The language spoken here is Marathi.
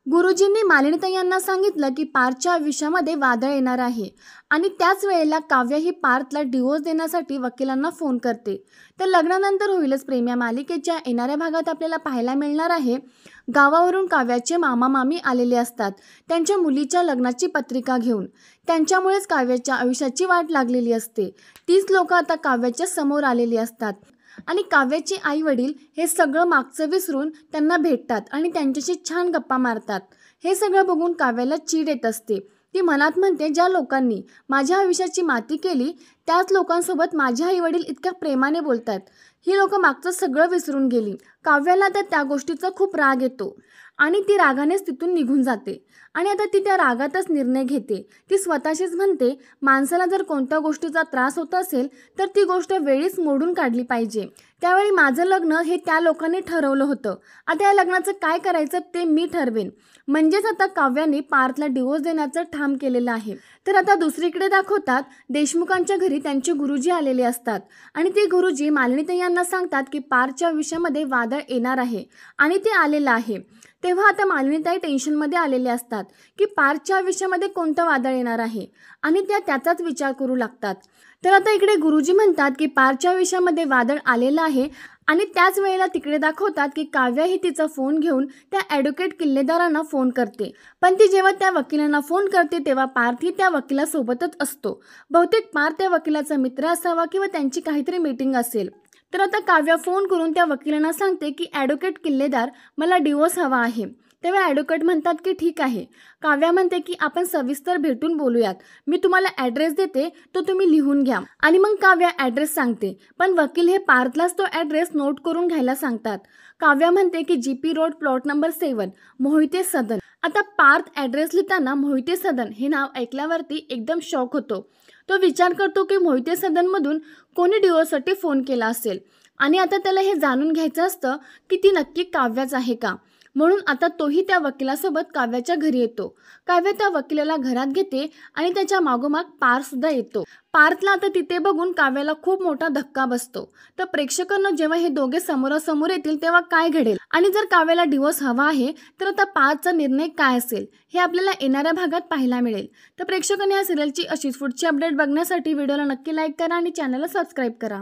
गुरुजींनी मालिनीताई यांना सांगितलं की पार्थच्या आयुष्यामध्ये वादळ येणार आहे आणि त्याच वेळेला काव्य ही पार्थला डिवोर्स देण्यासाठी वकिलांना फोन करते. तर लग्नानंतर होईलच प्रेम या मालिकेच्या येणाऱ्या भागात आपल्याला पाहायला मिळणार आहे, गावावरून काव्याचे मामा मामी आलेले असतात त्यांच्या मुलीच्या लग्नाची पत्रिका घेऊन. त्यांच्यामुळेच काव्याच्या आयुष्याची वाट लागलेली असते. तीच लोक आता काव्याच्या समोर आलेली असतात आणि काव्याचे आई वडील हे सगळं मागचं विसरून त्यांना भेटतात आणि त्यांच्याशी छान गप्पा मारतात. हे सगळं बघून काव्याला चीड येत असते. ती मनात म्हणते, ज्या लोकांनी माझ्या आयुष्याची माती केली त्याच लोकांसोबत माझे आई वडील इतक्या प्रेमाने बोलतात. ही लोक मागचं सगळं विसरून गेली. काव्याला तर त्या गोष्टीचा खूप राग येतो आणि ती रागानेच तिथून निघून जाते आणि आता ती त्या रागातच निर्णय घेते. ती स्वतःशीच म्हणते, माणसाला जर कोणत्या गोष्टीचा त्रास होत असेल तर ती गोष्ट वेळीच मोडून काढली पाहिजे. त्यावेळी माझं लग्न हे त्या लोकांनी ठरवलं होतं. आता या लग्नाचं काय करायचं ते मी ठरवेन. म्हणजेच आता काव्याने पार्थला डिवोर्स देण्याचं ठाम केलेलं आहे. तर आता दुसरीकडे दाखवतात, देशमुखांच्या घरी त्यांचे गुरुजी आलेले असतात आणि ते गुरुजी मालिनीताई यांना सांगतात की पार्थच्या आयुष्यामध्ये वादळ येणार आहे आणि ते आलेलं आहे. तेव्हा आता मालिनीताई टेन्शनमध्ये आलेले असतात की पार्थच्या आयुष्यामध्ये कोणतं वादळ येणार आहे आणि त्या त्याचाच विचार करू लागतात. तर आता इकडे गुरुजी म्हणतात की पार्थच्या आयुष्यामध्ये वादळ आलेलं आहे आणि त्याच वेळेला तिकडे दाखवतात की काव्या ही तिचा फोन घेऊन त्या ॲडव्होकेट किल्लेदारांना फोन करते. पण ती जेव्हा त्या वकिलांना फोन करते तेव्हा पार्थ ही त्या वकिलासोबतच असतो. बहुतेक पार्थ त्या वकिलाचा मित्र असावा किंवा त्यांची काहीतरी मीटिंग असेल. तर आता काव्या फोन करून त्या वकिलांना सांगते की ॲडव्होकेट किल्लेदार, मला डिवोर्स हवा आहे. तेव्हा ॲडव्होकेट म्हणतात की ठीक आहे. काव्या म्हणते की आपण सविस्तर भेटून बोलूयात. मी तुम्हाला ॲड्रेस देते, तो तुम्ही लिहून घ्या. आणि मग काव्या ॲड्रेस सांगते. पण वकील हे पार्थलाच तो ॲड्रेस नोट करून घ्यायला सांगतात. काव्या म्हणते की GP road plot number 7 Mohite Sadan. आता पार्थ ॲड्रेस लिहिताना मोहिते सदन हे नाव ऐकल्यावरती एकदम शॉक होतो. तो विचार करतो की मोहिते सदनमधून कोणी डिवोर्ससाठी फोन केला असेल आणि आता त्याला हे जाणून घ्यायचं असतं की ती नक्की काव्याच आहे का. म्हणून आता तोही त्या वकिलासोबत काव्याच्या घरी येतो. काव्या त्या वकिलाला घरात घेते आणि त्याच्या मागोमाग पार्थसुद्धा येतो. पार्थला आता तिथे बघून काव्याला खूप मोठा धक्का बसतो. तर प्रेक्षकांना जेव्हा हे दोघे समोरासमोर येतील तेव्हा काय घडेल आणि जर काव्याला डिवोर्स हवा आहे तर आता पार्थचा निर्णय काय असेल हे आपल्याला येणाऱ्या भागात पाहायला मिळेल. तर प्रेक्षकांनी या सिरियलची अशीच पुढची अपडेट बघण्यासाठी व्हिडिओला नक्की लाईक करा आणि चॅनलला सबस्क्राईब करा.